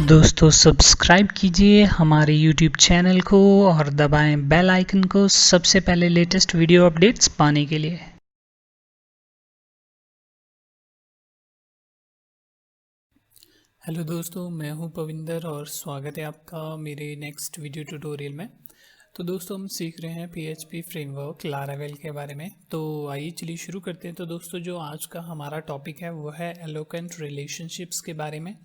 दोस्तों सब्सक्राइब कीजिए हमारे YouTube चैनल को और दबाएं बेल आइकन को सबसे पहले लेटेस्ट वीडियो अपडेट्स पाने के लिए। हेलो दोस्तों, मैं हूं पविंदर और स्वागत है आपका मेरे नेक्स्ट वीडियो ट्यूटोरियल में। तो दोस्तों हम सीख रहे हैं PHP फ्रेमवर्क लारावेल के बारे में। तो आइए चलिए शुरू करते हैं। तो दोस्तों जो आज का हमारा टॉपिक है वो है एलोक्वेंट रिलेशनशिप्स के बारे में।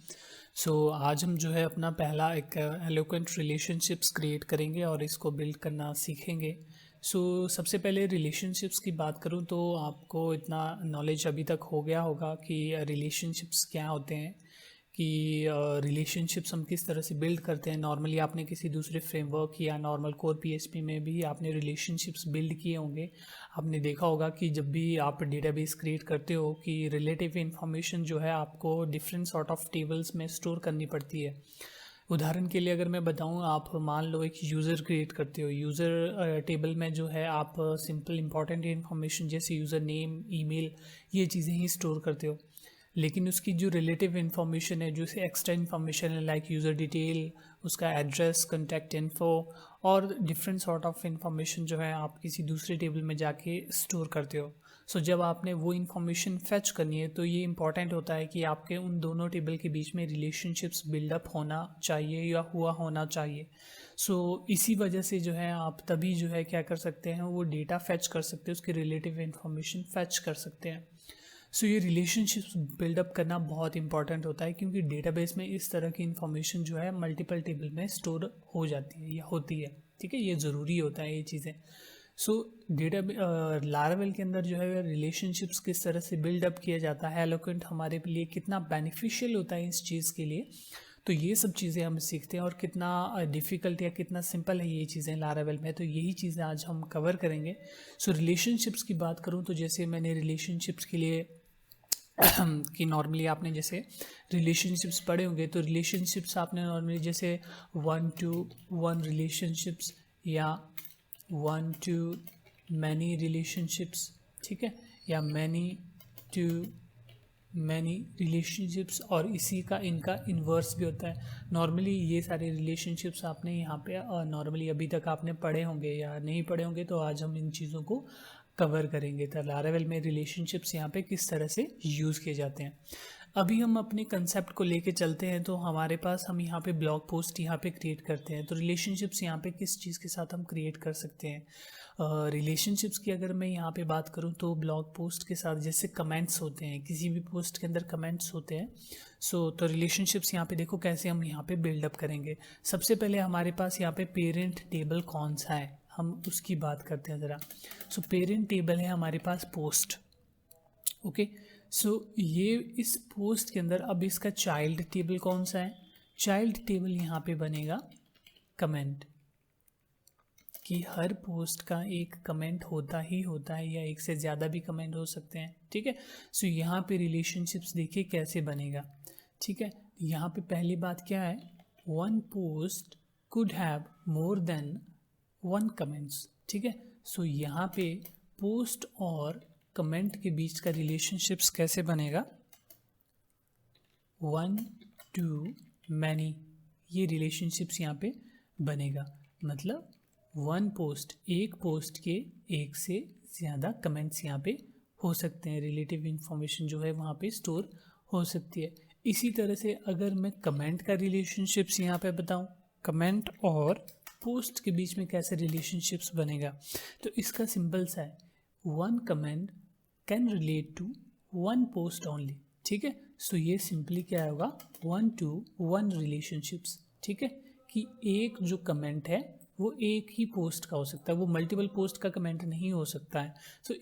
आज हम जो है अपना पहला एक एलोक्वेंट रिलेशनशिप्स क्रिएट करेंगे और इसको बिल्ड करना सीखेंगे। सबसे पहले रिलेशनशिप्स की बात करूं तो आपको इतना नॉलेज अभी तक हो गया होगा कि रिलेशनशिप्स क्या होते हैं, कि रिलेशनशिप्स हम किस तरह से बिल्ड करते हैं। नॉर्मली आपने किसी दूसरे फ्रेमवर्क या नॉर्मल कोर PHP में भी आपने रिलेशनशिप्स बिल्ड किए होंगे। आपने देखा होगा कि जब भी आप डेटाबेस क्रिएट करते हो कि रिलेटिव इन्फॉर्मेशन जो है आपको डिफरेंट सॉर्ट ऑफ टेबल्स में स्टोर करनी पड़ती है। उदाहरण के लिए अगर मैं बताऊं, आप मान लो एक यूज़र क्रिएट करते हो। यूज़र टेबल में जो है आप सिंपल इंपॉर्टेंट इन्फॉर्मेशन जैसे यूज़र नेम, ईमेल, ये चीज़ें ही स्टोर करते हो। लेकिन उसकी जो रिलेटिव इन्फॉर्मेशन है, जो एक्स्ट्रा इन्फॉर्मेशन है लाइक यूज़र डिटेल, उसका एड्रेस, कॉन्टैक्ट इन्फो और डिफरेंट सॉर्ट ऑफ इन्फॉर्मेशन जो है आप किसी दूसरे टेबल में जाके स्टोर करते हो। जब आपने वो इन्फॉर्मेशन फेच करनी है तो ये इंपॉर्टेंट होता है कि आपके उन दोनों टेबल के बीच में रिलेशनशिप्स बिल्डअप होना चाहिए या हुआ होना चाहिए। इसी वजह से जो है आप तभी जो है क्या कर सकते हैं, वो डेटा फेच कर सकते हैं, उसकी रिलेटिव इन्फॉर्मेशन फेच कर सकते हैं। ये रिलेशनशिप्स बिल्डअप करना बहुत इंपॉर्टेंट होता है, क्योंकि डेटाबेस में इस तरह की इन्फॉर्मेशन जो है मल्टीपल टेबल में स्टोर हो जाती है या होती है। ठीक है, ये ज़रूरी होता है ये चीज़ें। डेटा लारावेल के अंदर जो है रिलेशनशिप्स किस तरह से बिल्डअप किया जाता है, एलोक्वेंट हमारे लिए कितना बेनिफिशियल होता है इस चीज़ के लिए, तो ये सब चीज़ें हम सीखते हैं। और कितना डिफ़िकल्ट या कितना सिंपल है ये चीज़ें लारावेल में, तो यही चीज़ें आज हम कवर करेंगे। रिलेशनशिप्स की बात करूँ तो जैसे मैंने रिलेशनशिप्स के लिए कि नॉर्मली आपने जैसे रिलेशनशिप्स पढ़े होंगे, तो रिलेशनशिप्स आपने नॉर्मली जैसे 1 to 1 रिलेशनशिप्स या 1 to मैनी रिलेशनशिप्स, ठीक है, या मैनी टू मैनी रिलेशनशिप्स, और इसी का इनका इन्वर्स भी होता है। नॉर्मली ये सारे रिलेशनशिप्स आपने यहाँ पे नॉर्मली अभी तक आपने पढ़े होंगे या नहीं पढ़े होंगे, तो आज हम इन चीज़ों को कवर करेंगे। तो लारावेल में रिलेशनशिप्स यहाँ पे किस तरह से यूज़ किए जाते हैं। अभी हम अपने कंसेप्ट को लेके चलते हैं। तो हमारे पास हम यहाँ पे ब्लॉग पोस्ट यहाँ पे क्रिएट करते हैं। तो रिलेशनशिप्स यहाँ पे किस चीज़ के साथ हम क्रिएट कर सकते हैं। रिलेशनशिप्स की अगर मैं यहाँ पे बात करूँ तो ब्लॉग पोस्ट के साथ जैसे कमेंट्स होते हैं, किसी भी पोस्ट के अंदर कमेंट्स होते हैं। तो रिलेशनशिप्स यहाँ पे देखो कैसे हम यहाँ पे बिल्डअप करेंगे। सबसे पहले हमारे पास यहाँ पे पेरेंट टेबल कौन सा है, हम उसकी बात करते हैं ज़रा। पेरेंट टेबल है हमारे पास पोस्ट। ओके, ये इस पोस्ट के अंदर अब इसका चाइल्ड टेबल कौन सा है। चाइल्ड टेबल यहाँ पे बनेगा कमेंट, कि हर पोस्ट का एक कमेंट होता ही होता है या एक से ज़्यादा भी कमेंट हो सकते हैं। ठीक है, यहाँ पे रिलेशनशिप्स देखिए कैसे बनेगा। ठीक है, यहाँ पे पहली बात क्या है, 1 post could have more than 1 comments. ठीक है, यहाँ पे पोस्ट और कमेंट के बीच का रिलेशनशिप्स कैसे बनेगा, 1 to मैनी, ये रिलेशनशिप्स यहाँ पे बनेगा। मतलब 1 पोस्ट, एक पोस्ट के एक से ज़्यादा कमेंट्स यहाँ पे हो सकते हैं, रिलेटिव इन्फॉर्मेशन जो है वहाँ पे स्टोर हो सकती है। इसी तरह से अगर मैं कमेंट का रिलेशनशिप्स यहाँ पे बताऊँ, कमेंट और पोस्ट के बीच में कैसे रिलेशनशिप्स बनेगा, तो इसका सिंपल सा है, 1 comment can relate to 1 post only. ठीक है, ये सिंपली क्या होगा, 1 to 1 रिलेशनशिप्स। ठीक है, कि एक जो कमेंट है वो एक ही पोस्ट का हो सकता है, वो मल्टीपल पोस्ट का कमेंट नहीं हो सकता है।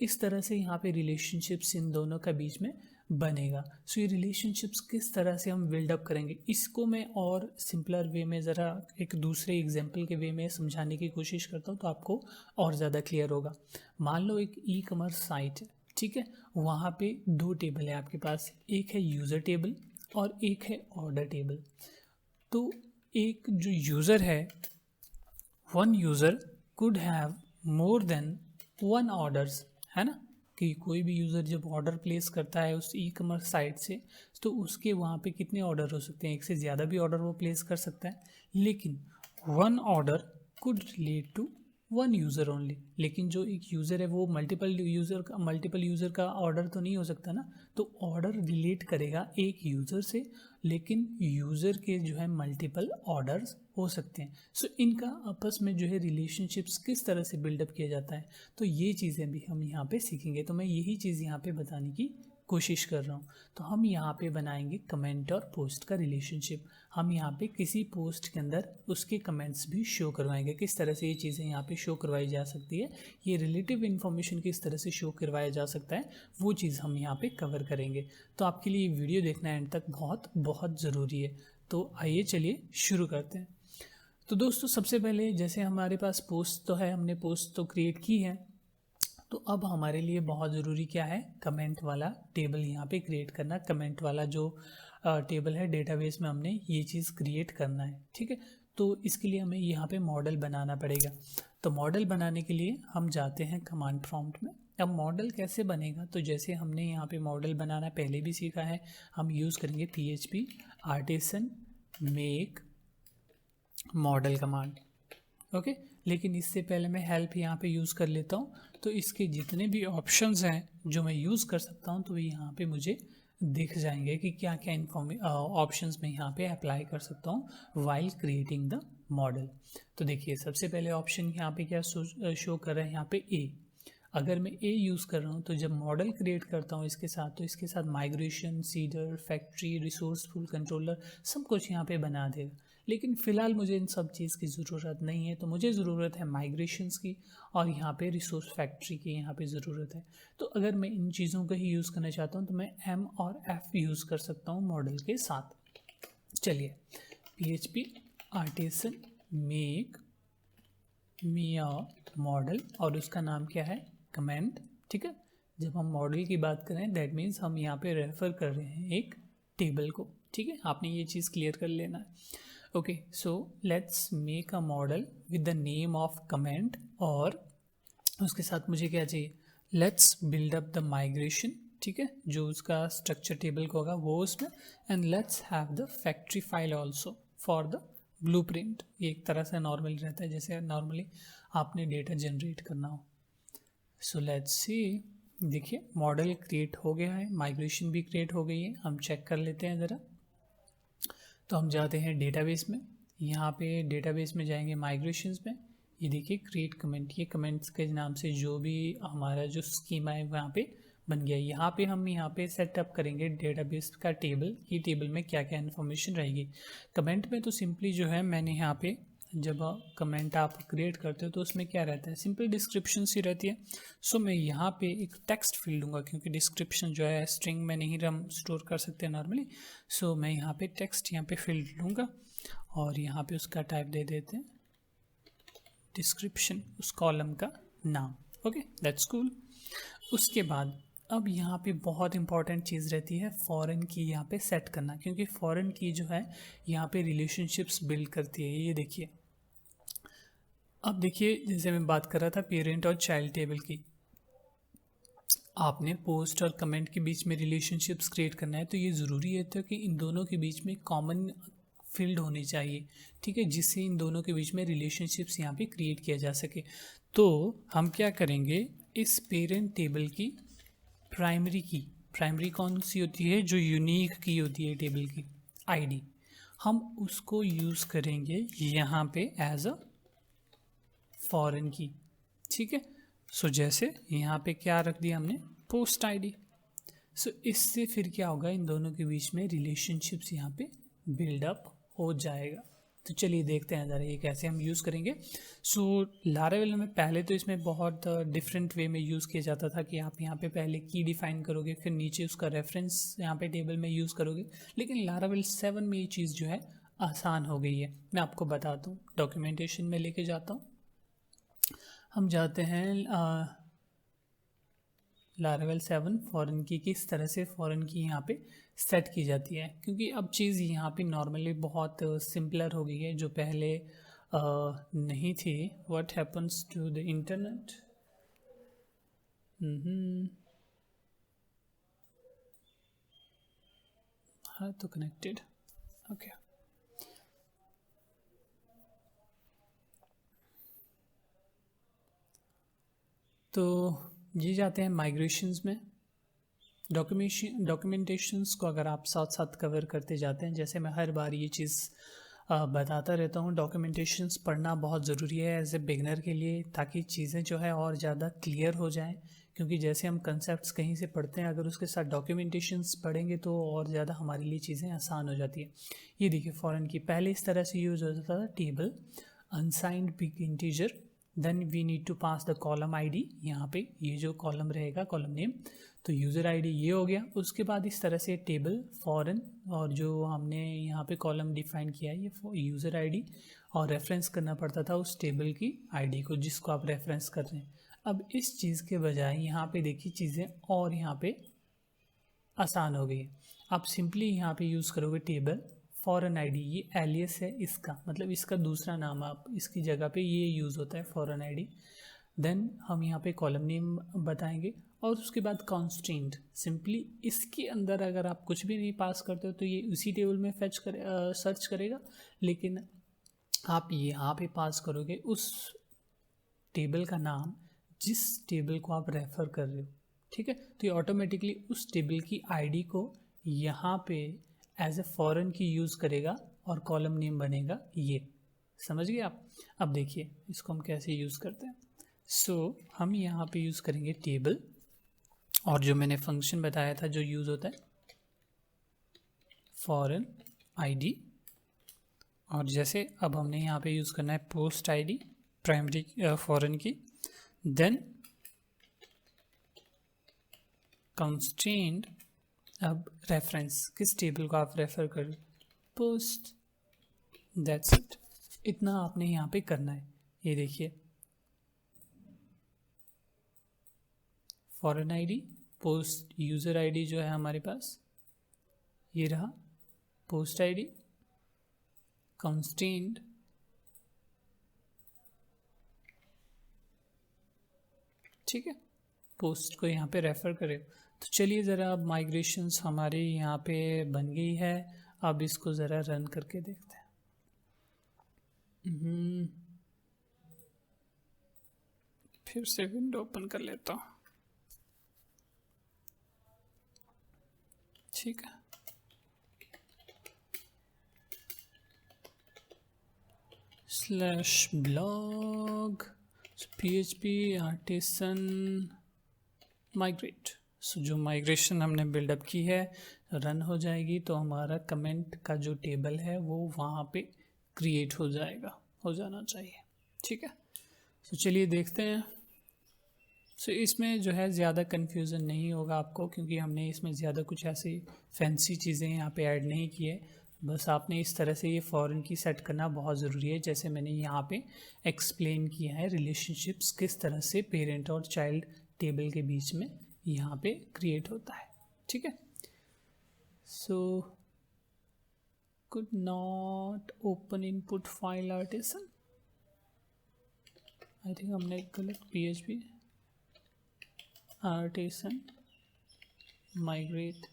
इस तरह से यहाँ पे रिलेशनशिप्स इन दोनों का बीच में बनेगा। ये रिलेशनशिप्स किस तरह से हम बिल्डअप करेंगे, इसको मैं और सिंपलर वे में ज़रा एक दूसरे एग्जाम्पल के वे में समझाने की कोशिश करता हूँ, तो आपको और ज़्यादा क्लियर होगा। मान लो एक ई-कॉमर्स साइट है, ठीक है, वहाँ पे 2 टेबल है आपके पास, एक है यूज़र टेबल और एक है ऑर्डर टेबल। तो एक जो यूज़र है, 1 user could have more than 1 orders, है ना। कि कोई भी यूज़र जब ऑर्डर प्लेस करता है उस ई कॉमर्स साइट से, तो उसके वहाँ पे कितने ऑर्डर हो सकते हैं, एक से ज़्यादा भी ऑर्डर वो प्लेस कर सकता है, लेकिन one order could relate to one user only. लेकिन जो एक यूज़र है वो मल्टीपल यूज़र का ऑर्डर तो नहीं हो सकता ना, तो ऑर्डर रिलेट करेगा एक यूज़र से, लेकिन यूज़र के जो है मल्टीपल ऑर्डर्स हो सकते हैं। सो इनका आपस में जो है रिलेशनशिप्स किस तरह से बिल्डअप किया जाता है, तो ये चीज़ें भी हम यहाँ पे सीखेंगे। तो मैं यही चीज़ यहाँ पे बताने की कोशिश कर रहा हूँ। तो हम यहाँ पे बनाएंगे कमेंट और पोस्ट का रिलेशनशिप। हम यहाँ पे किसी पोस्ट के अंदर उसके कमेंट्स भी शो करवाएंगे, किस तरह से ये चीज़ें यहाँ पे शो करवाई जा सकती है, ये रिलेटिव इन्फॉर्मेशन किस तरह से शो करवाया जा सकता है, वो चीज़ हम यहाँ पे कवर करेंगे। तो आपके लिए ये वीडियो देखना एंड तक बहुत बहुत ज़रूरी है। तो आइए चलिए शुरू करते हैं। तो दोस्तों सबसे पहले जैसे हमारे पास पोस्ट तो है, हमने पोस्ट तो क्रिएट की है, तो अब हमारे लिए बहुत ज़रूरी क्या है, कमेंट वाला टेबल यहाँ पे क्रिएट करना। कमेंट वाला जो टेबल है डेटाबेस में हमने ये चीज़ क्रिएट करना है, ठीक है। तो इसके लिए हमें यहाँ पे मॉडल बनाना पड़ेगा। तो मॉडल बनाने के लिए हम जाते हैं कमांड प्रॉम्प्ट में। अब मॉडल कैसे बनेगा, तो जैसे हमने यहाँ पे मॉडल बनाना पहले भी सीखा है, हम यूज़ करेंगे PHP artisan make model command, okay. लेकिन इससे पहले मैं हेल्प यहाँ पे यूज़ कर लेता हूँ। तो इसके जितने भी ऑप्शंस हैं जो मैं यूज़ कर सकता हूँ, तो यहाँ पे मुझे दिख जाएंगे कि क्या क्या ऑप्शंस मैं यहाँ पे अप्लाई कर सकता हूँ वाइल क्रिएटिंग द मॉडल। तो देखिए सबसे पहले ऑप्शन यहाँ पे क्या शो कर रहा है, यहाँ पे ए। अगर मैं ए यूज़ कर रहा हूँ तो जब मॉडल क्रिएट करता हूँ इसके साथ, तो इसके साथ migration, cedar, factory, resourceful controller सब कुछ यहाँ पे बना देगा। लेकिन फ़िलहाल मुझे इन सब चीज़ की ज़रूरत नहीं है, तो मुझे ज़रूरत है माइग्रेशंस की और यहाँ पे रिसोर्स फैक्ट्री की यहाँ पे ज़रूरत है। तो अगर मैं इन चीज़ों का ही यूज़ करना चाहता हूँ तो मैं M और F यूज़ कर सकता हूँ मॉडल के साथ। चलिए PHP आर्टिसन मेक मिया मॉडल और उसका नाम क्या है, कमेंट, ठीक है। जब हम मॉडल की बात करें दैट मीन्स हम यहाँ पे रेफ़र कर रहे हैं एक टेबल को, ठीक है। आपने ये चीज़ क्लियर कर लेना है। Okay, so let's make a model with the name of comment और उसके साथ मुझे क्या चाहिए, let's build up the migration, ठीक है, जो उसका स्ट्रक्चर टेबल का होगा वो उसमें, and let's have the factory file also for the blueprint. ये एक तरह से नॉर्मल रहता है जैसे नॉर्मली आपने डेटा जनरेट करना हो। सो लेट्स सी, देखिए मॉडल क्रिएट हो गया है, माइग्रेशन भी क्रिएट हो गई है। हम चेक कर लेते हैं ज़रा। तो हम जाते हैं डेटाबेस में, यहाँ पे डेटाबेस में जाएंगे माइग्रेशंस में, ये देखिए क्रिएट कमेंट, ये कमेंट्स के नाम से जो भी हमारा जो स्कीमा है वहाँ पे बन गया। यहाँ पे हम यहाँ पे सेटअप करेंगे डेटाबेस का टेबल, ये टेबल में क्या क्या इन्फॉर्मेशन रहेगी। कमेंट में तो सिंपली जो है मैंने यहाँ पे, जब कमेंट आप क्रिएट करते हो तो उसमें क्या रहता है, सिंपल डिस्क्रिप्शन सी रहती है। सो मैं यहाँ पे एक टेक्स्ट फील्ड दूंगा क्योंकि डिस्क्रिप्शन जो है स्ट्रिंग में नहीं हम स्टोर कर सकते नॉर्मली। सो मैं यहाँ पे टेक्स्ट यहाँ पे फील्ड लूँगा और यहाँ पे उसका टाइप दे देते हैं डिस्क्रिप्शन, उस कॉलम का नाम, ओके दैट्स कूल। उसके बाद अब यहाँ पे बहुत इंपॉर्टेंट चीज़ रहती है फॉरेन की यहाँ पे सेट करना, क्योंकि फॉरेन की जो है यहाँ पे रिलेशनशिप्स बिल्ड करती है। ये देखिए, अब देखिए जैसे मैं बात कर रहा था पेरेंट और चाइल्ड टेबल की, आपने पोस्ट और कमेंट के बीच में रिलेशनशिप्स क्रिएट करना है तो ये ज़रूरी है तो कि इन दोनों के बीच में कॉमन फील्ड होनी चाहिए, ठीक है, जिससे इन दोनों के बीच में रिलेशनशिप्स यहाँ पे क्रिएट किया जा सके। तो हम क्या करेंगे, इस पेरेंट टेबल की प्राइमरी कौन सी होती है, जो यूनिक की होती है टेबल की आईडी, हम उसको यूज़ करेंगे यहाँ पे एज अ फॉरेन की, ठीक है। सो जैसे यहाँ पे क्या रख दिया हमने, पोस्ट आईडी। सो इससे फिर क्या होगा, इन दोनों के बीच में रिलेशनशिप्स यहाँ पे बिल्डअप हो जाएगा। तो चलिए देखते हैं ज़रा ये कैसे हम यूज़ करेंगे। सो लारावेल में पहले तो इसमें बहुत डिफरेंट वे में यूज़ किया जाता था कि आप यहाँ पे पहले की डिफ़ाइन करोगे, फिर नीचे उसका रेफरेंस यहाँ पे टेबल में यूज़ करोगे। लेकिन लारावेल 7 में ये चीज़ जो है आसान हो गई है। मैं आपको बताता हूँ, डॉक्यूमेंटेशन में लेके जाता हूँ। हम जाते हैं लारावेल 7 फॉरेन की किस तरह से फॉरेन की यहाँ पे सेट की जाती है, क्योंकि अब चीज़ यहाँ पे नॉर्मली बहुत सिंपलर हो गई है जो पहले नहीं थी। What happens to the internet, हाँ तो कनेक्टेड, ओके। तो ये जाते हैं माइग्रेशंस में। डॉक्यूमेंटेशंस को अगर आप साथ साथ कवर करते जाते हैं, जैसे मैं हर बार ये चीज़ बताता रहता हूँ, डॉक्यूमेंटेशंस पढ़ना बहुत ज़रूरी है एज ए बिगनर के लिए, ताकि चीज़ें जो है और ज़्यादा क्लियर हो जाएं। क्योंकि जैसे हम कंसेप्ट्स कहीं से पढ़ते हैं, अगर उसके साथ डॉक्यूमेंटेशंस पढ़ेंगे तो और ज़्यादा हमारे लिए चीज़ें आसान हो जाती है। ये देखिए फॉरेन की पहले इस तरह से यूज़ होता था, table unsigned big integer, then we need to pass the column ID. यहाँ पे ये जो कॉलम रहेगा, कॉलम नेम, तो यूज़र आईडी ये हो गया। उसके बाद इस तरह से टेबल फॉरेन, और जो हमने यहाँ पे कॉलम डिफाइन किया है ये यूज़र आईडी, और रेफरेंस करना पड़ता था उस टेबल की आईडी को जिसको आप रेफरेंस कर रहे हैं। अब इस चीज़ के बजाय यहाँ पे देखिए चीज़ें और यहाँ पे आसान हो गई है। आप सिंपली यहाँ पे यूज़ करोगे टेबल फॉरेन आईडी, ये एलियस है इसका, मतलब इसका दूसरा नाम, आप इसकी जगह पे ये यूज़ होता है फॉरेन आईडी। देन हम यहाँ पे कॉलम नेम बताएंगे, और उसके बाद कॉन्स्टेंट, सिंपली इसके अंदर अगर आप कुछ भी नहीं पास करते हो तो ये उसी टेबल में सर्च करेगा, लेकिन आप यहाँ पे पास करोगे उस टेबल का नाम जिस टेबल को आप रेफ़र कर रहे हो, ठीक है। तो ये ऑटोमेटिकली उस टेबल की आईडी को यहाँ पे एज ए फॉरेन की यूज़ करेगा और कॉलम नेम बनेगा ये, समझ गए आप। अब देखिए इसको हम कैसे यूज़ करते हैं। हम यहाँ पे यूज़ करेंगे टेबल, और जो मैंने फंक्शन बताया था जो यूज़ होता है फॉरेन आईडी, और जैसे अब हमने यहाँ पे यूज़ करना है पोस्ट आईडी प्राइमरी फॉरेन की, देन कंस्ट्रेंट। अब रेफरेंस, किस टेबल को आप रेफ़र कर, पोस्ट, दैट्स इट। इतना आपने यहाँ पे करना है। ये देखिए foreign ID, post user ID जो है हमारे पास ये रहा, पोस्ट आईडी, कंस्टेंट, ठीक है, पोस्ट को यहाँ पे रेफ़र करें। तो चलिए ज़रा अब माइग्रेशंस हमारे यहाँ पे बन गई है, अब इसको ज़रा रन करके देखते हैं। फिर से विंडो ओपन कर लेता हूँ, ठीक है। /blog php artisan migrate। जो माइग्रेशन हमने बिल्डअप की है रन हो जाएगी, तो हमारा कमेंट का जो टेबल है वो वहाँ पे क्रिएट हो जाएगा, हो जाना चाहिए, ठीक है। तो चलिए देखते हैं। इसमें जो है ज़्यादा कन्फ्यूज़न नहीं होगा आपको, क्योंकि हमने इसमें ज़्यादा कुछ ऐसी फैंसी चीज़ें यहाँ पे ऐड नहीं की है। बस आपने इस तरह से ये फॉरेन की सेट करना बहुत ज़रूरी है, जैसे मैंने यहाँ पे एक्सप्लेन किया है रिलेशनशिप्स किस तरह से पेरेंट और चाइल्ड टेबल के बीच में यहाँ पे क्रिएट होता है, ठीक है। could not open input file artisan, I think हमने गलत php artisan migrate,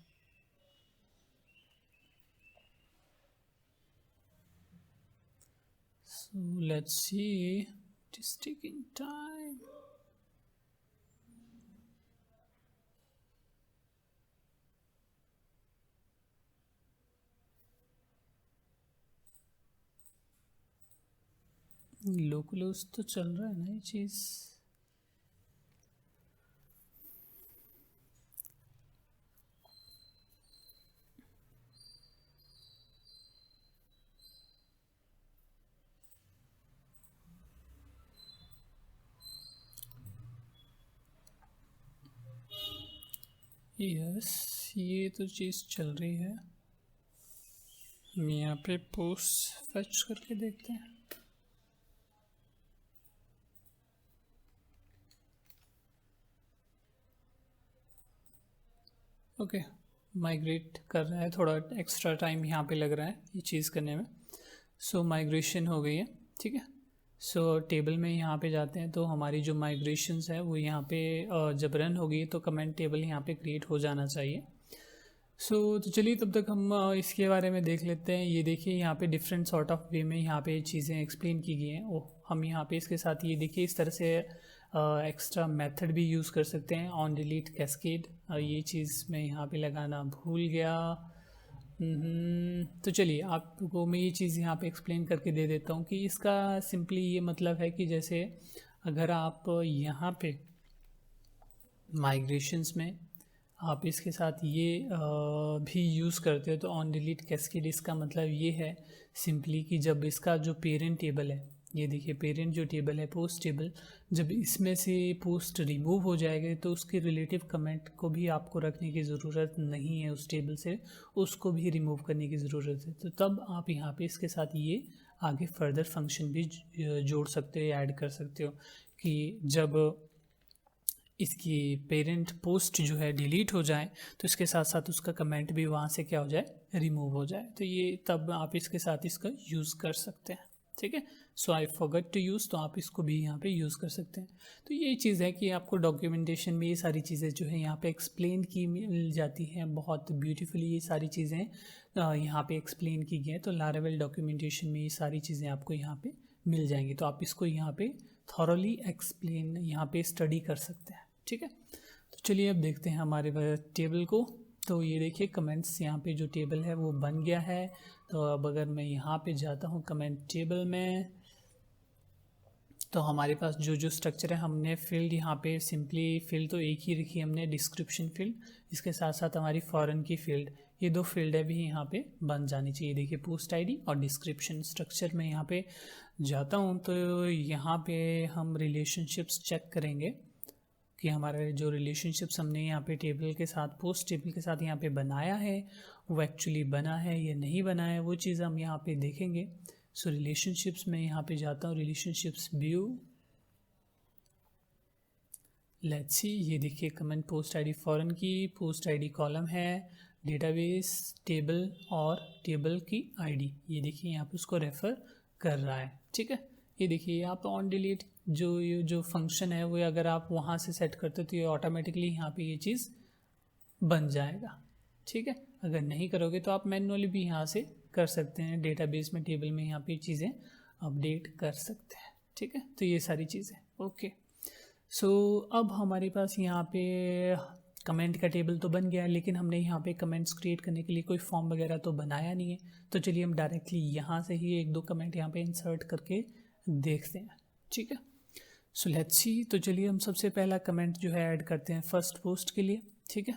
so let's see, it is taking time. लोकलोस तो चल रहा है ना ये चीज़, यस ये तो चीज़ चल रही है। हम यहाँ पे पोस्ट फैच करके देखते हैं। ओके, माइग्रेट कर रहा है, थोड़ा एक्स्ट्रा टाइम यहाँ पे लग रहा है ये चीज़ करने में। माइग्रेशन हो गई है, ठीक है। टेबल में यहाँ पे जाते हैं, तो हमारी जो माइग्रेशंस है वो यहाँ पे जब रन होगी तो कमेंट टेबल यहाँ पे क्रिएट हो जाना चाहिए। तो चलिए तब तक हम इसके बारे में देख लेते हैं। ये देखिए यहाँ पे डिफरेंट सॉर्ट ऑफ वे में यहाँ पे चीज़ें एक्सप्लेन की गई हैं। ओह, हम यहाँ पे इसके साथ ये देखिए इस तरह से एक्स्ट्रा मेथड भी यूज़ कर सकते हैं, ऑन डिलीट कैस्केड। ये चीज़ मैं यहाँ पे लगाना भूल गया। तो चलिए आपको मैं ये चीज़ यहाँ पे एक्सप्लेन करके दे देता हूँ कि इसका सिंपली ये मतलब है कि जैसे अगर आप यहाँ पे माइग्रेशंस में आप इसके साथ ये भी यूज़ करते हो तो ऑन डिलीट कैस्केड, इसका मतलब ये है सिंपली कि जब इसका जो पेरेंट टेबल है, ये देखिए पेरेंट जो टेबल है पोस्ट टेबल, जब इसमें से पोस्ट रिमूव हो जाएगा तो उसके रिलेटिव कमेंट को भी आपको रखने की ज़रूरत नहीं है, उस टेबल से उसको भी रिमूव करने की ज़रूरत है। तो तब आप यहाँ पे इसके साथ ये आगे फर्दर फंक्शन भी जोड़ सकते हो, ऐड कर सकते हो कि जब इसकी पेरेंट पोस्ट जो है डिलीट हो जाए तो इसके साथ साथ उसका कमेंट भी वहाँ से क्या हो जाए, रिमूव हो जाए। तो ये तब आप इसके साथ इसका यूज़ कर सकते हैं, ठीक है। सो आई फॉरगॉट टू यूज़, तो आप इसको भी यहाँ पे यूज़ कर सकते हैं। तो ये चीज़ है कि आपको डॉक्यूमेंटेशन में ये सारी चीज़ें जो है यहाँ पे एक्सप्लेन की मिल जाती हैं, बहुत ब्यूटीफुली ये सारी चीज़ें यहाँ पे एक्सप्लेन की गई हैं। तो लारावेल डॉक्यूमेंटेशन में ये सारी चीज़ें आपको यहाँ पे मिल जाएंगी, तो आप इसको यहाँ पे थॉरली एक्सप्लेन यहाँ पे स्टडी कर सकते हैं, ठीक है। तो चलिए अब देखते हैं हमारे टेबल को। तो ये देखिए कमेंट्स यहाँ पे जो टेबल है वो बन गया है। तो अब अगर मैं यहाँ पे जाता हूँ कमेंट टेबल में, तो हमारे पास जो जो स्ट्रक्चर है, हमने फील्ड यहाँ पे सिंपली फील्ड तो एक ही रखी हमने, डिस्क्रिप्शन फील्ड, इसके साथ साथ हमारी फॉरेन की फील्ड, ये दो फील्ड है भी यहाँ पे बन जानी चाहिए। देखिए पोस्ट आईडी और डिस्क्रिप्शन। स्ट्रक्चर में यहाँ पे जाता हूँ तो यहाँ पे हम रिलेशनशिप्स चेक करेंगे कि हमारे जो रिलेशनशिप्स हमने यहाँ पे टेबल के साथ, पोस्ट टेबल के साथ यहाँ पे बनाया है वो एक्चुअली बना है या नहीं बना है, वो चीज़ हम यहाँ पे देखेंगे। सो रिलेशनशिप्स में यहाँ पे जाता हूँ, रिलेशनशिप्स व्यू, लेट्स सी, ये देखिए कमेंट पोस्ट आईडी फॉरेन की, पोस्ट आईडी कॉलम है, डेटाबेस टेबल और टेबल की आईडी, ये देखिए यहाँ पे उसको रेफ़र कर रहा है, ठीक है। ये देखिए यहाँ पे ऑन डिलीट ये जो फंक्शन है वो अगर आप वहाँ से सेट करते हो तो ये ऑटोमेटिकली यहाँ पे ये चीज़ बन जाएगा, ठीक है। अगर नहीं करोगे तो आप मैनुअली भी यहाँ से कर सकते हैं, डेटाबेस में टेबल में यहाँ पे चीज़ें अपडेट कर सकते हैं, ठीक है। तो ये सारी चीज़ें ओके। सो अब हमारे पास यहाँ पे कमेंट का टेबल तो बन गया, लेकिन हमने यहाँ पे कमेंट्स क्रिएट करने के लिए कोई फॉर्म वगैरह तो बनाया नहीं है। तो चलिए हम डायरेक्टली यहाँ से ही एक दो कमेंट यहाँ पे इंसर्ट करके देखते हैं, ठीक है। सो लेट्स सी, तो चलिए हम सबसे पहला कमेंट जो है ऐड करते हैं फर्स्ट पोस्ट के लिए, ठीक है।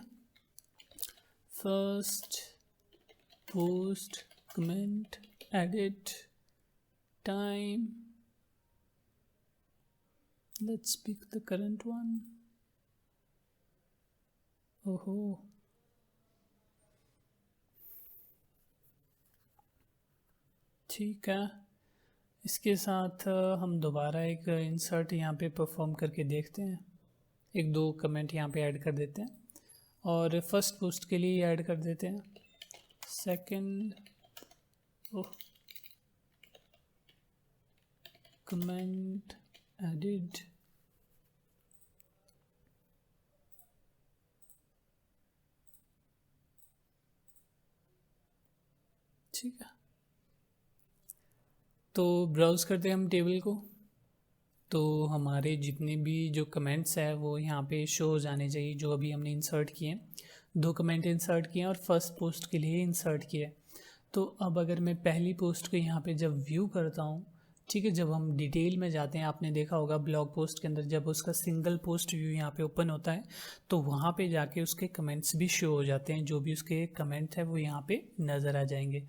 First post comment edit time, let's pick the current one. ओहो, ठीक है। इसके साथ हम दोबारा एक इंसर्ट यहाँ पे परफॉर्म करके देखते हैं, एक दो कमेंट यहाँ पे ऐड कर देते हैं और फर्स्ट पोस्ट के लिए ऐड कर देते हैं सेकंड कमेंट एडिट ठीक है। तो ब्राउज़ करते हैं हम टेबल को, तो हमारे जितने भी जो कमेंट्स है वो यहाँ पे शो हो जाने चाहिए, जो अभी हमने इंसर्ट किए हैं। दो कमेंट इंसर्ट किए हैं और फर्स्ट पोस्ट के लिए इंसर्ट किया है। तो अब अगर मैं पहली पोस्ट को यहाँ पे जब व्यू करता हूँ, ठीक है, जब हम डिटेल में जाते हैं, आपने देखा होगा ब्लॉग पोस्ट के अंदर जब उसका सिंगल पोस्ट व्यू यहाँ पे ओपन होता है तो वहाँ पे जाके उसके कमेंट्स भी शो हो जाते हैं, जो भी उसके कमेंट है वो यहाँ पे नज़र आ जाएंगे।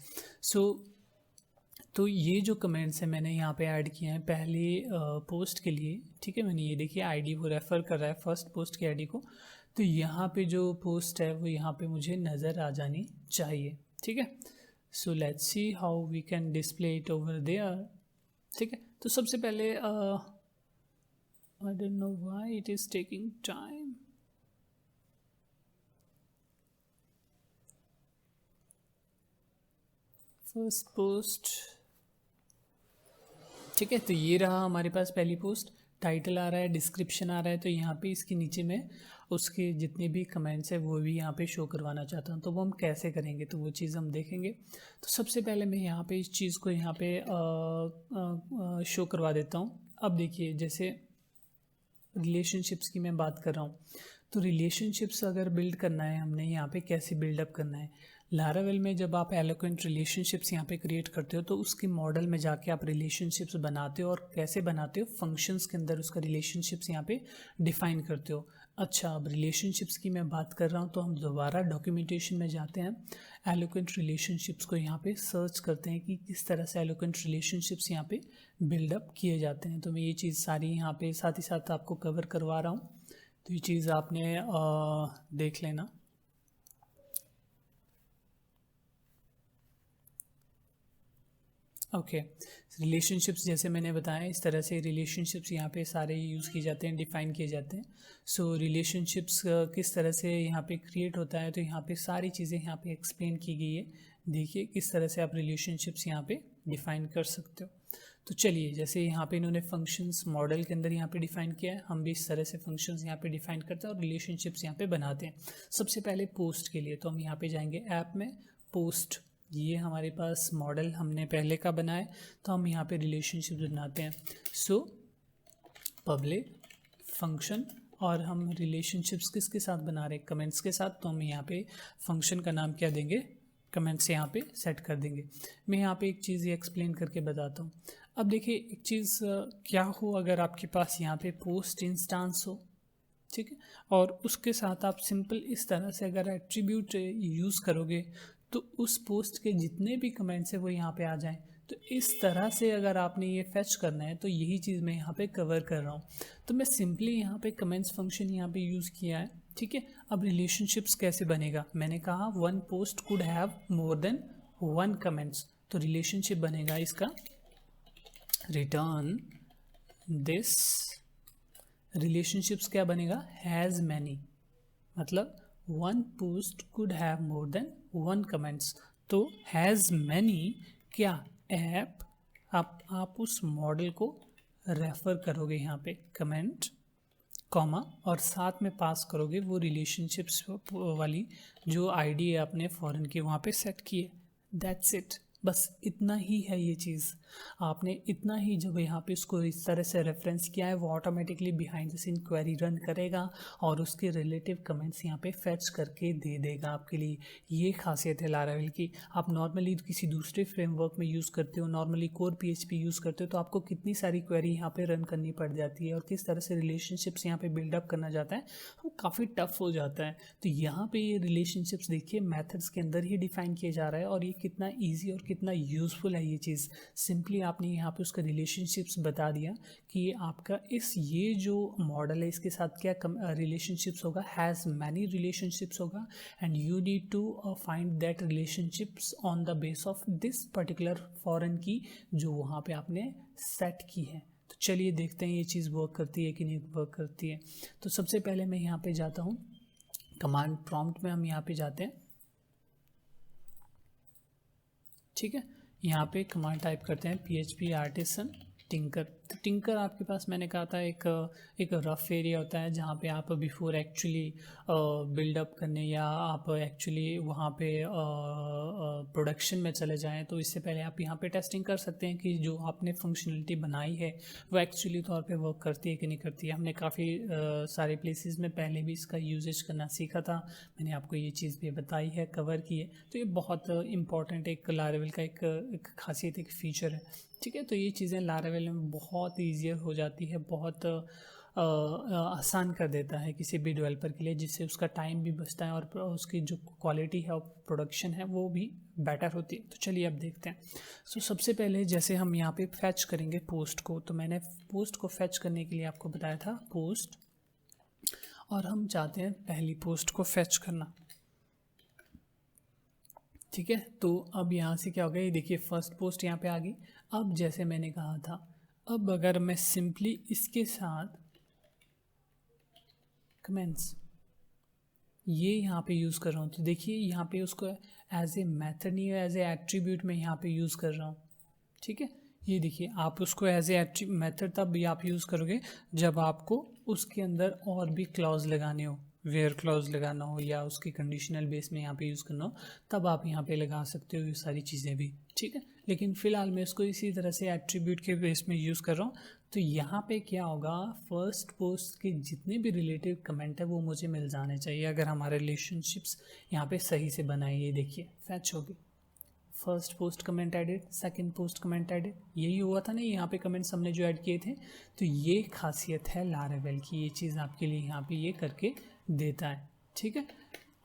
तो ये जो कमेंट्स हैं मैंने यहाँ पे ऐड किए हैं पहले पोस्ट के लिए, ठीक है। मैंने ये देखिए आईडी वो रेफ़र कर रहा है फर्स्ट पोस्ट की आईडी को, तो यहाँ पे जो पोस्ट है वो यहाँ पे मुझे नज़र आ जानी चाहिए, ठीक है। So let's see how we can display it over there, ठीक है। तो सबसे पहले I don't know why it is taking time. First post, ठीक है। तो ये रहा हमारे पास पहली पोस्ट। टाइटल आ रहा है, डिस्क्रिप्शन आ रहा है, तो यहाँ पे इसके नीचे में उसके जितने भी कमेंट्स है वो भी यहाँ पे शो करवाना चाहता हूँ। तो वो हम कैसे करेंगे तो वो चीज़ हम देखेंगे। तो सबसे पहले मैं यहाँ पे इस चीज़ को यहाँ पे शो करवा देता हूँ। अब देखिए, जैसे रिलेशनशिप्स की मैं बात कर रहा हूँ, तो रिलेशनशिप्स अगर बिल्ड करना है हमने यहाँ पे कैसे बिल्डअप करना है। लारावेल में जब आप एलोक्वेंट रिलेशनशिप्स यहाँ पे क्रिएट करते हो तो उसके मॉडल में जाके आप रिलेशनशिप्स बनाते हो, और कैसे बनाते हो, फंक्शंस के अंदर उसका रिलेशनशिप्स यहाँ पे डिफाइन करते हो। अच्छा, अब रिलेशनशिप्स की मैं बात कर रहा हूँ तो हम दोबारा डॉक्यूमेंटेशन में जाते हैं, एलोक्वेंट रिलेशनशिप्स को यहाँ पे सर्च करते हैं कि किस तरह से एलोक्वेंट रिलेशनशिप्स यहाँ पे बिल्डअप किए जाते हैं। तो मैं ये चीज़ सारी यहाँ पे साथ ही साथ आपको कवर करवा रहा हूँ, तो ये चीज़ आपने देख लेना। ओके, रिलेशनशिप्स जैसे मैंने बताया इस तरह से रिलेशनशिप्स यहाँ पे सारे यूज़ किए जाते हैं, डिफ़ाइन किए जाते हैं। सो रिलेशनशिप्स किस तरह से यहाँ पे क्रिएट होता है, तो यहाँ पे सारी चीज़ें यहाँ पे एक्सप्लेन की गई है। देखिए किस तरह से आप रिलेशनशिप्स यहाँ पे डिफ़ाइन कर सकते हो। तो चलिए, जैसे यहाँ पे इन्होंने फंक्शंस मॉडल के अंदर यहाँ पे डिफ़ाइन किया है, हम भी इस तरह से फंक्शंस यहाँ पे डिफ़ाइन करते हैं और रिलेशनशिप्स यहाँ पे बनाते हैं। सबसे पहले पोस्ट के लिए तो हम यहाँ पे जाएंगे ऐप में, पोस्ट, ये हमारे पास मॉडल हमने पहले का बनाया, तो हम यहाँ पे रिलेशनशिप बनाते हैं। सो पब्लिक फंक्शन, और हम रिलेशनशिप्स किसके साथ बना रहे हैं, कमेंट्स के साथ, तो हम यहाँ पे फंक्शन का नाम क्या देंगे, कमेंट्स यहाँ पे सेट कर देंगे। मैं यहाँ पे एक चीज़ ये एक्सप्लेन करके बताता हूँ। अब देखिए एक चीज़ क्या हो, अगर आपके पास यहाँ पे पोस्ट इंस्टांस हो, ठीक है, और उसके साथ आप सिंपल इस तरह से अगर एट्रीब्यूट यूज़ करोगे तो उस पोस्ट के जितने भी कमेंट्स है वो यहाँ पे आ जाएं। तो इस तरह से अगर आपने ये फैच करना है तो यही चीज़ मैं यहाँ पे कवर कर रहा हूँ। तो मैं सिंपली यहाँ पे कमेंट्स फंक्शन यहाँ पे यूज़ किया है, ठीक है। अब रिलेशनशिप्स कैसे बनेगा, मैंने कहा one post could have more than one comments, तो रिलेशनशिप बनेगा इसका रिटर्न दिस, रिलेशनशिप्स क्या बनेगा, हैज़ मैनी, मतलब one post could have more than one comments. तो हैज़ मैनी क्या, ऐप, आप उस मॉडल को रेफर करोगे यहाँ पे कमेंट कॉमा, और साथ में पास करोगे वो रिलेशनशिप्स वाली जो आईडी है आपने फॉरेन की वहाँ पे सेट की है। दैट्स इट, बस इतना ही है ये चीज़। आपने इतना ही जब यहाँ पे इसको इस तरह से रेफरेंस किया है, वो automatically behind the scene query run करेगा और उसके रिलेटिव कमेंट्स यहाँ पे फैच करके दे देगा आपके लिए। ये खासियत है लारावेल की। आप नॉर्मली किसी दूसरे फ्रेमवर्क में यूज़ करते हो, नॉर्मली कोर PHP यूज़ करते हो, तो आपको कितनी सारी क्वेरी यहाँ पे रन करनी पड़ जाती है और किस तरह से रिलेशनशिप्स यहाँ पे बिल्डअप करना जाता है, वो काफ़ी टफ हो जाता है। तो यहाँ पे ये रिलेशनशिप्स देखिए मैथड्स के अंदर ही डिफाइन किया जा रहा है, और ये कितना ईजी और कितना यूज़फुल है ये चीज़। सिंपली आपने यहाँ पे उसका रिलेशनशिप्स बता दिया कि आपका ये जो मॉडल है इसके साथ क्या रिलेशनशिप्स होगा, हैज़ मैनी रिलेशनशिप्स होगा, and you need to find that relationships on the base of this particular foreign key जो वहाँ पे आपने सेट की है। तो चलिए देखते हैं ये चीज़ वर्क करती है कि नहीं वर्क करती है। तो सबसे पहले मैं यहाँ पे जाता हूँ कमांड प्रॉम्प्ट में, हम यहाँ पे जाते हैं, ठीक है। यहाँ पे कमांड टाइप करते हैं PHP आर्टिसन टिंकर। तो टिंकर आपके पास मैंने कहा था एक रफ एरिया होता है जहाँ पे आप बिफोर एक्चुअली बिल्डअप करने या आप एक्चुअली वहाँ पे प्रोडक्शन में चले जाएं, तो इससे पहले आप यहाँ पे टेस्टिंग कर सकते हैं कि जो आपने फंक्शनलिटी बनाई है वो एक्चुअली तौर पे वर्क करती है कि नहीं करती है। हमने काफ़ी सारे प्लेसेस में पहले भी इसका यूजेज करना सीखा था, मैंने आपको ये चीज़ भी बताई है, कवर की है। तो ये बहुत इंपॉर्टेंट एक लारावेल का एक खासियत, एक फ़ीचर है, ठीक है। तो ये चीज़ें लारावेल में बहुत ईजियर हो जाती है, बहुत आसान कर देता है किसी भी डेवलपर के लिए, जिससे उसका टाइम भी बचता है और उसकी जो क्वालिटी है और प्रोडक्शन है वो भी बेटर होती है। तो चलिए अब देखते हैं। सो सबसे पहले जैसे हम यहाँ पे फैच करेंगे पोस्ट को, तो मैंने पोस्ट को फैच करने के लिए आपको बताया था पोस्ट, और हम चाहते हैं पहली पोस्ट को फैच करना, ठीक है। तो अब यहाँ से क्या हो गया, ये देखिए फर्स्ट पोस्ट यहाँ पे आ गई। अब जैसे मैंने कहा था, अब अगर मैं सिंपली इसके साथ कमेंट्स ये यहाँ पे यूज़ कर रहा हूँ, तो देखिए यहाँ पे उसको एज ए मेथड नहीं है, एज ए एट्रीब्यूट में यहाँ पे यूज़ कर रहा हूँ, ठीक है। ये देखिए, आप उसको एज ए मेथड तब भी आप यूज़ करोगे जब आपको उसके अंदर और भी क्लॉज लगाने हो, वेयर क्लॉज लगाना हो या उसकी कंडीशनल बेस में यहाँ पे यूज़ करना हो, तब आप यहाँ पे लगा सकते हो ये सारी चीज़ें भी, ठीक है। लेकिन फ़िलहाल मैं इसको इसी तरह से एट्रीब्यूट के बेस में यूज़ कर रहा हूँ। तो यहाँ पे क्या होगा, फर्स्ट पोस्ट के जितने भी रिलेटिव कमेंट है वो मुझे मिल जाने चाहिए अगर हमारे रिलेशनशिप्स यहाँ पे सही से बनाए। ये देखिए फैच होगी, first post comment added, second post comment added, यही हुआ था ना यहाँ पे कमेंट्स हमने जो ऐड किए थे। तो ये खासियत है लारावेल की, ये चीज़ आपके लिए यहाँ पे ये करके देता है, ठीक है।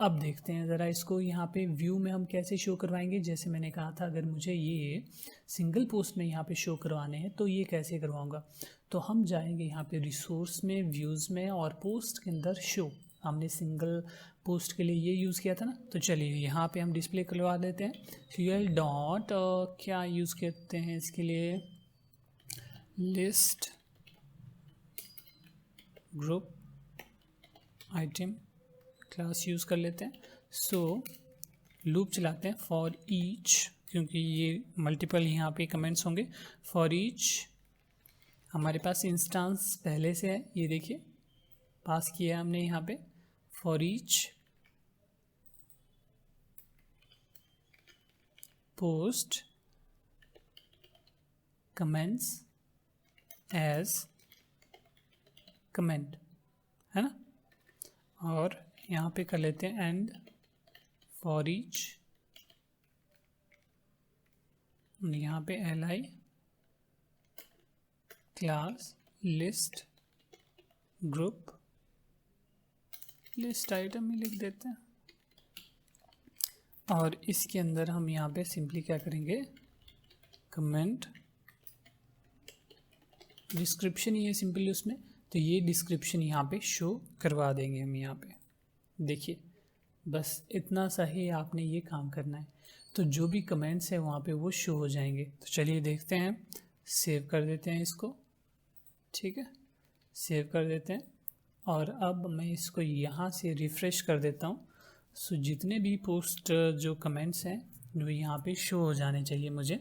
अब देखते हैं ज़रा इसको यहाँ पे व्यू में हम कैसे शो करवाएंगे। जैसे मैंने कहा था, अगर मुझे ये सिंगल पोस्ट में यहाँ पे शो करवाने हैं तो ये कैसे करवाऊँगा। तो हम जाएंगे यहाँ पे रिसोर्स में, व्यूज़ में, और पोस्ट के अंदर शो। हमने सिंगल पोस्ट के लिए ये यूज़ किया था ना। तो चलिए यहाँ पे हम डिस्प्ले करवा देते हैं। फ्यूएल डॉट क्या यूज़ करते हैं इसके लिए, list group item class use कर लेते हैं। सो लूप चलाते हैं फॉर ईच, क्योंकि ये मल्टीपल यहाँ पे कमेंट्स होंगे। फॉर ईच हमारे पास इंस्टेंस पहले से है, ये देखिए पास किया हमने यहाँ पे। For each post comments as comment, है ना। और यहाँ पे कर लेते हैं एंड फॉर ईच, यहाँ पे li class list group list item में लिख देते हैं। और इसके अंदर हम यहाँ पे सिंपली क्या करेंगे, कमेंट डिस्क्रिप्शन ही है सिंपली उसमें, तो ये डिस्क्रिप्शन यहाँ पे शो करवा देंगे हम यहाँ पे। देखिए बस इतना सा ही आपने ये काम करना है, तो जो भी कमेंट्स है वहाँ पे वो शो हो जाएंगे। तो चलिए देखते हैं, सेव कर देते हैं इसको, ठीक है, सेव कर देते हैं। और अब मैं इसको यहाँ से रिफ़्रेश कर देता हूँ। सो जितने भी पोस्ट जो कमेंट्स हैं वो यहाँ पे शो हो जाने चाहिए, मुझे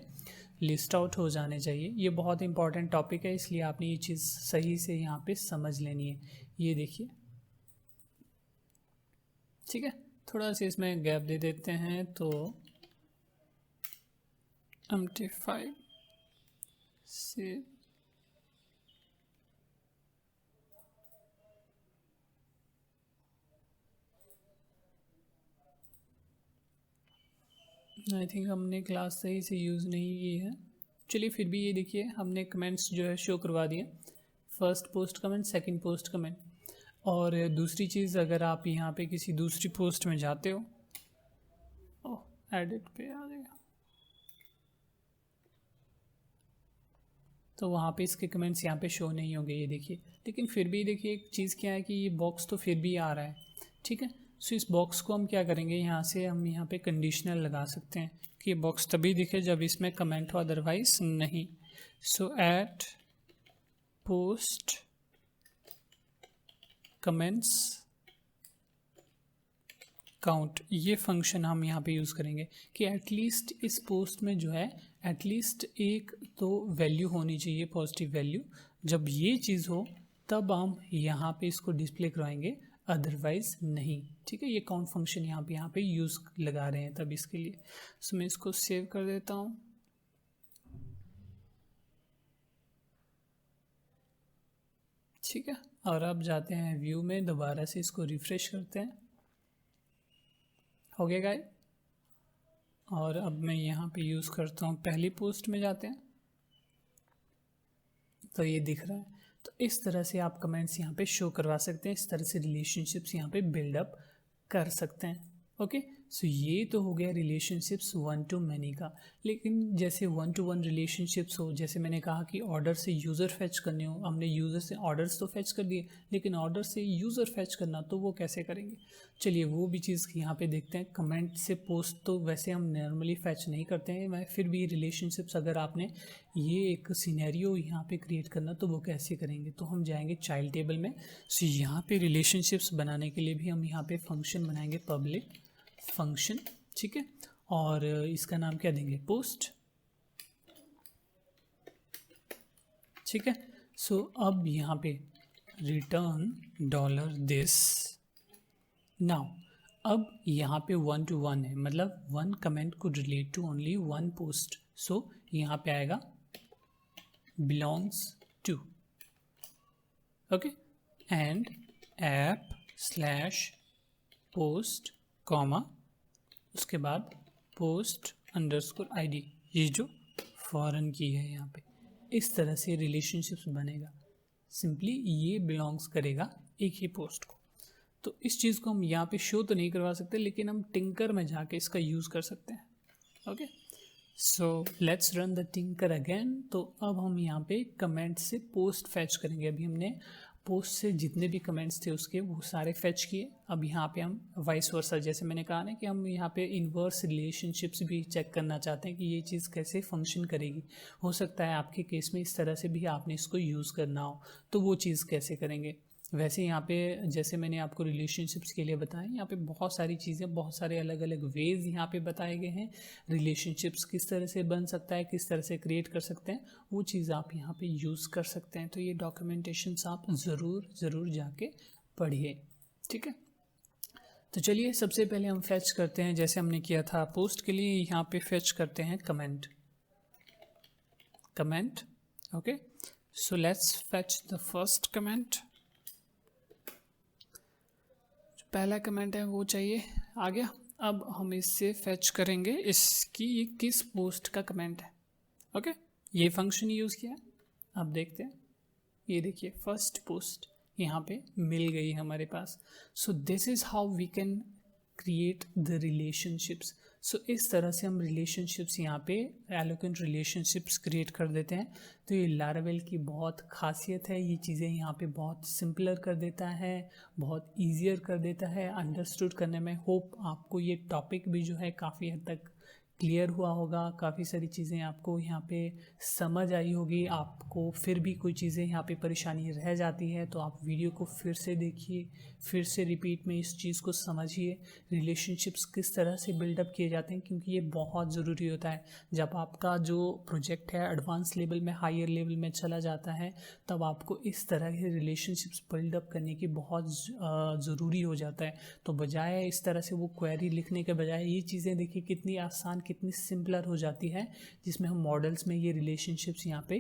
लिस्ट आउट हो जाने चाहिए। ये बहुत इंपॉर्टेंट टॉपिक है, इसलिए आपने ये चीज़ सही से यहाँ पे समझ लेनी है। ये देखिए, ठीक है, थोड़ा सा इसमें गैप दे देते हैं तो empty5 से आई थिंक हमने क्लास सही से यूज़ नहीं की है। चलिए फिर भी ये देखिए, हमने कमेंट्स जो है शो करवा दिए, first post comment, second post comment. और दूसरी चीज़, अगर आप यहाँ पे किसी दूसरी पोस्ट में जाते हो, ओह एडिट पे आ गया, तो वहाँ पे इसके कमेंट्स यहाँ पे शो नहीं होंगे, ये देखिए। लेकिन फिर भी देखिए एक चीज़ क्या है कि ये बॉक्स तो फिर भी आ रहा है, ठीक है। सो इस बॉक्स को हम क्या करेंगे, यहाँ से हम यहाँ पे कंडीशनल लगा सकते हैं कि ये बॉक्स तभी दिखे जब इसमें कमेंट हो, अदरवाइज नहीं। सो एट पोस्ट कमेंट्स काउंट, ये फंक्शन हम यहाँ पे यूज़ करेंगे कि एटलीस्ट इस पोस्ट में जो है एटलीस्ट एक तो वैल्यू होनी चाहिए, पॉजिटिव वैल्यू। जब ये चीज़ हो तब हम यहाँ पे इसको डिस्प्ले करवाएंगे, अदरवाइज नहीं, ठीक है। ये काउंट फंक्शन यहाँ पे यूज़ लगा रहे हैं तब इसके लिए। सो मैं इसको सेव कर देता हूँ। ठीक है, और अब जाते हैं व्यू में, दोबारा से इसको रिफ़्रेश करते हैं। हो गया गाइस। और अब मैं यहाँ पे यूज़ करता हूँ, पहली पोस्ट में जाते हैं तो ये दिख रहा है। तो इस तरह से आप कमेंट्स यहाँ पे शो करवा सकते हैं, इस तरह से रिलेशनशिप्स यहाँ पे बिल्डअप कर सकते हैं। ओके, सो ये तो हो गया रिलेशनशिप्स वन टू मैनी का। लेकिन जैसे वन टू वन रिलेशनशिप्स हो, जैसे मैंने कहा कि ऑर्डर से यूज़र फैच करने हो, हमने यूज़र से ऑर्डर्स तो फैच कर दिए, लेकिन ऑर्डर से यूज़र फैच करना तो वो कैसे करेंगे। चलिए वो भी चीज़ यहाँ पे देखते हैं। कमेंट से पोस्ट तो वैसे हम नॉर्मली फैच नहीं करते हैं, फिर भी रिलेशनशिप्स अगर आपने ये एक सिनेरियो यहाँ पे क्रिएट करना तो वो कैसे करेंगे। तो हम जाएंगे चाइल्ड टेबल में। सो यहाँ पे रिलेशनशिप्स बनाने के लिए भी हम यहाँ पे फंक्शन बनाएंगे, पब्लिक फंक्शन, ठीक है। और इसका नाम क्या देंगे, पोस्ट। ठीक है। सो अब यहाँ पे रिटर्न डॉलर दिस। नाउ अब यहाँ पे 1 to 1 है, मतलब 1 comment could relate to only 1 post. So यहाँ पे आएगा belongs to, okay, and app slash post comma उसके बाद पोस्ट अंडरस्कोर ID, ये जो फॉरेन की है यहाँ पे। इस तरह से रिलेशनशिप्स बनेगा। सिंपली ये बिलोंग्स करेगा एक ही पोस्ट को। तो इस चीज़ को हम यहाँ पे शो तो नहीं करवा सकते, लेकिन हम टिंकर में जाके इसका यूज़ कर सकते हैं। Okay, so let's run the tinker again. तो अब हम यहाँ पे कमेंट से पोस्ट फैच करेंगे। अभी हमने पोस्ट से जितने भी कमेंट्स थे उसके वो सारे फैच किए। अब यहाँ पे हम वाइस वर्सा, जैसे मैंने कहा ना कि हम यहाँ पे इन्वर्स रिलेशनशिप्स भी चेक करना चाहते हैं कि ये चीज़ कैसे फंक्शन करेगी। हो सकता है आपके केस में इस तरह से भी आपने इसको यूज़ करना हो, तो वो चीज़ कैसे करेंगे। वैसे यहाँ पे जैसे मैंने आपको रिलेशनशिप्स के लिए बताया, यहाँ पे बहुत सारी चीज़ें, बहुत सारे अलग अलग वेज यहाँ पे बताए गए हैं। रिलेशनशिप्स किस तरह से बन सकता है, किस तरह से क्रिएट कर सकते हैं, वो चीज़ आप यहाँ पे यूज़ कर सकते हैं। तो ये डॉक्यूमेंटेशंस आप ज़रूर जाके पढ़िए, ठीक है। तो चलिए सबसे पहले हम फैच करते हैं, जैसे हमने किया था पोस्ट के लिए, यहाँ पे फैच करते हैं comment. Okay, so let's fetch the first comment. पहला कमेंट है वो चाहिए, आ गया। अब हम इससे फैच करेंगे इसकी ये किस पोस्ट का कमेंट है। ओके, ये फंक्शन यूज़ किया। अब देखते हैं, ये देखिए फर्स्ट पोस्ट यहाँ पे मिल गई हमारे पास। So this is how we can create the relationships. So इस तरह से हम रिलेशनशिप्स यहाँ पे एलोक्वेंट रिलेशनशिप्स क्रिएट कर देते हैं। तो ये लारावेल की बहुत खासियत है, ये चीज़ें यहाँ पे बहुत सिंपलर कर देता है, बहुत ईजियर कर देता है अंडरस्टूड करने में। होप आपको ये टॉपिक भी जो है काफ़ी हद तक क्लियर हुआ होगा, काफ़ी सारी चीज़ें आपको यहाँ पे समझ आई होगी। आपको फिर भी कोई चीज़ें यहाँ पे परेशानी रह जाती है तो आप वीडियो को फिर से देखिए, फिर से रिपीट में इस चीज़ को समझिए, रिलेशनशिप्स किस तरह से बिल्डअप किए जाते हैं, क्योंकि ये बहुत ज़रूरी होता है। जब आपका जो प्रोजेक्ट है एडवांस लेवल में, हायर लेवल में चला जाता है, तब आपको इस तरह के रिलेशनशिप्स बिल्डअप करने की बहुत ज़रूरी हो जाता है। तो बजाय इस तरह से वो क्वेरी लिखने के बजाय ये चीज़ें देखिए कितनी आसान, कितनी सिंपलर हो जाती है, जिसमें हम मॉडल्स में ये रिलेशनशिप्स यहाँ पे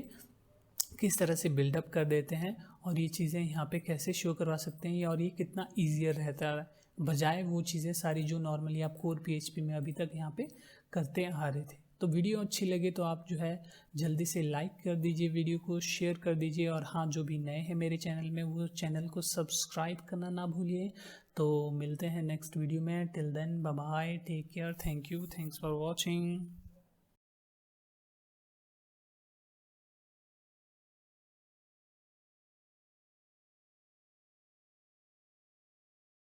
किस तरह से बिल्डअप कर देते हैं और ये चीज़ें यहाँ पे कैसे शो करवा सकते हैं, और ये कितना ईजियर रहता है बजाय वो चीज़ें सारी जो नॉर्मली आप कोर PHP में अभी तक यहाँ पे करते आ रहे थे। तो वीडियो अच्छी लगे तो आप जो है जल्दी से लाइक कर दीजिए, वीडियो को शेयर कर दीजिए, और हाँ, जो भी नए हैं मेरे चैनल में वो चैनल को सब्सक्राइब करना ना भूलिए। तो मिलते हैं नेक्स्ट वीडियो में। Till then bye bye, take care, thank you, thanks for watching.